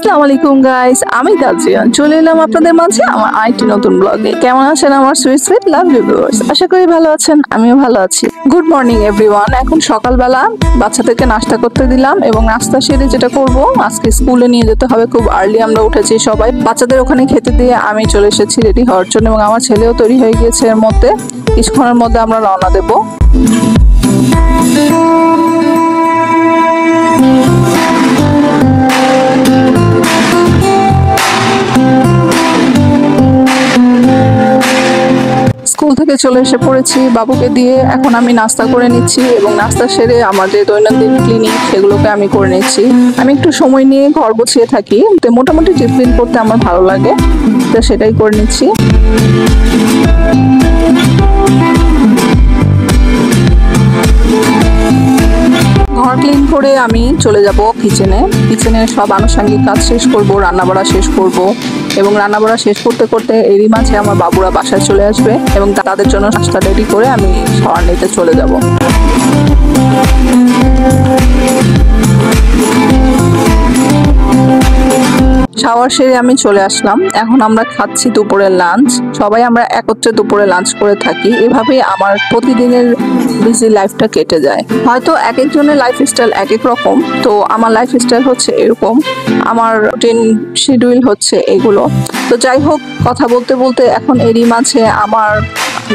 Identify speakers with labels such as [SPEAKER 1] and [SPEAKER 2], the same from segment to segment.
[SPEAKER 1] আসসালামু আলাইকুম গাইস, আমি তাজরিয়ান চলে এলাম আপনাদের মাঝে আমার আরেকটি নতুন ব্লগে। কেমন আছেন আমার সুইট সুইট লাভলি ভিউয়ার্স? আশা করি ভালো আছেন, আমিও ভালো আছি। Good morning everyone. এখন সকালবেলা বাচ্চাদেরকে নাস্তা করতে দিলাম এবং নাস্তা সেরে যেটা করব, আজকে স্কুলে নিয়ে যেতে হবে। খুব আর্লি আমরা উঠেছি সবাই, বাচ্চাদের ওখানে খেতে দিয়ে আমি চলে এসেছি রেডি হওয়ার জন্য এবং আমার ছেলেও তৈরি হয়ে গিয়েছে। এর মধ্যে কিছুক্ষণের মধ্যে আমরা রওনা দেবো। স্কুল থেকে চলে এসে পড়েছি বাবুকে দিয়ে। এখন আমি নাস্তা করে নিচ্ছি এবং নাস্তা সেরে আমার যে দৈনন্দিন ক্লিনিক সেগুলোকে আমি করে নিচ্ছি। আমি একটু সময় নিয়ে ঘর গুছিয়ে থাকি, তো মোটামুটি ডিপ ক্লিন করতে আমার ভালো লাগে, তো সেটাই করে নিচ্ছি। ঘর ক্লিন করে আমি চলে যাব কিচেনে সব আনুষঙ্গিক কাজ শেষ করব, রান্নাবাড়া শেষ করব এবং রান্নাবাড়া শেষ করতে করতে এরই মাঝে আমার বাবুরা বাসায় চলে আসবে এবং তাদের জন্য নাস্তা রেডি করে আমি শাওয়ার নিতে চলে যাব। শাওয়ার সেরে আমি চলে আসলাম। এখন আমরা খাচ্ছি দুপুরের লাঞ্চ। সবাই আমরা একত্রে দুপুরে লাঞ্চ করে থাকি। এভাবেই আমার প্রতিদিনের বিজি লাইফটা কেটে যায়। হয়তো এক একজনের লাইফস্টাইল এক এক রকম, তো আমার লাইফস্টাইল হচ্ছে এরকম, আমার রুটিন শিডিউল হচ্ছে এগুলো। তো যাই হোক, কথা বলতে বলতে এখন এরই মাঝে আমার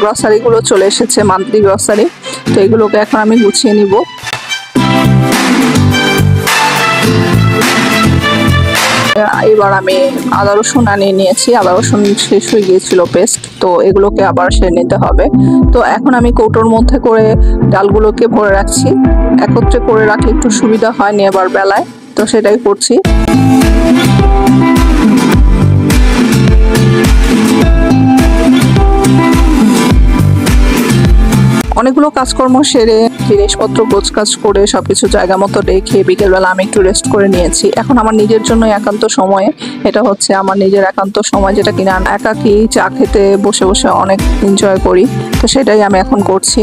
[SPEAKER 1] গ্রসারিগুলো চলে এসেছে, মান্থলি গ্রসারি। তো এগুলোকে এখন আমি গুছিয়ে নিব। এবার আমি আদা রসুন আনিয়ে নিয়েছি, আদা রসুন শেষ হয়ে গিয়েছিল পেস্ট, তো এগুলোকে আবার সেরে নিতে হবে। তো এখন আমি কৌটোর মধ্যে করে ডালগুলোকে ভরে রাখছি। একত্রে করে রাখলে একটু সুবিধা হয় নেবার বেলায়, তো সেটাই করছি। অনেকগুলো কাজকর্ম সেরে জিনিসপত্র গোছগাছ করে সবকিছু জায়গা মতো রেখে বিকেলবেলা আমি একটু রেস্ট করে নিয়েছি। এখন আমার নিজের জন্য একান্ত সময়, এটা হচ্ছে আমার নিজের একান্ত সময়, যেটা কিনা একাকি চা খেতে বসে বসে অনেক এনজয় করি, তো সেটাই আমি এখন করছি।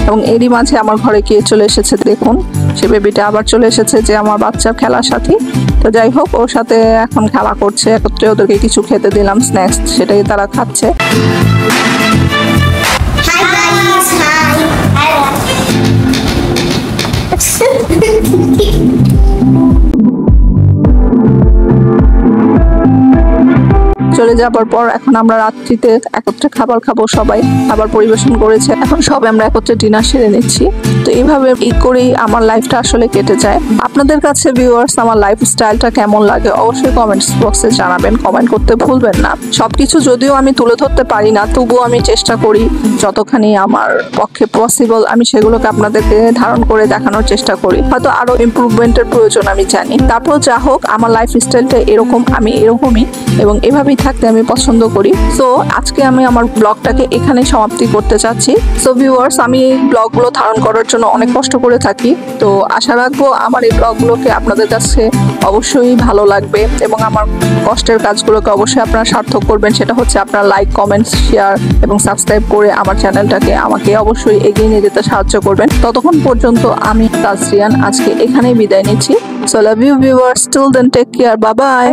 [SPEAKER 1] এবং এরই মাঝে আমার ঘরে কে চলে এসেছে দেখুন, সে বেবিটা আবার চলে এসেছে, যে আমার বাচ্চার খেলার সাথী। তো যাই হোক, ওর সাথে এখন খেলা করছে একত্রে। ওদেরকে কিছু খেতে দিলাম স্ন্যাক্স, সেটাই তারা খাচ্ছে। চলে যাবার পর এখন আমরা রাত্রিতে একত্রে খাবার খাবো। সবাই খাবার পরিবেশন করেছে, এখন সবাই আমরা একত্রে ডিনার সেরে নিচ্ছি। তো এইভাবে করেই আমার লাইফটা আসলে কেটে যায়। আপনাদের কাছে ভিউয়ার্স আমার লাইফস্টাইলটা কেমন লাগে অবশ্যই কমেন্টস বক্সে জানাবেন, কমেন্ট করতে ভুলবেন না। সবকিছু যদিও আমি তুলে ধরতে পারি না, তবুও আমি চেষ্টা করি যতখানি আমার পক্ষে পসিবল আমি সেগুলোকে আপনাদেরকে ধারণ করে দেখানোর চেষ্টা করি। হয়তো আরো ইমপ্রুভমেন্টের প্রয়োজন আমি জানি, তারপর যা হোক আমার লাইফস্টাইলটা এরকম, আমি এরকমই এবং এভাবেই থাকতে আমি পছন্দ করি। সো আজকে আমি আমার ব্লগটাকে এখানে সমাপ্তি করতে চাচ্ছি। সো ভিউয়ার্স, আমি এই ব্লগগুলো ধারণ করার জন্য অনেক কষ্ট করে থাকি, তো আশা রাখবো আমার এই ব্লগগুলোকে আপনাদের কাছে অবশ্যই ভালো লাগবে এবং আমার কষ্টের কাজগুলোকে অবশ্যই আপনারা সার্থক করবেন। সেটা হচ্ছে আপনারা লাইক, কমেন্ট, শেয়ার এবং সাবস্ক্রাইব করে আমার চ্যানেলটাকে আমাকে অবশ্যই এগিয়ে নিয়ে যেতে সাহায্য করবেন। ততক্ষণ পর্যন্ত আমি তাজরিয়ান আজকে এখানেই বিদায় নিচ্ছি। So love you viewers, till then take care, bye by.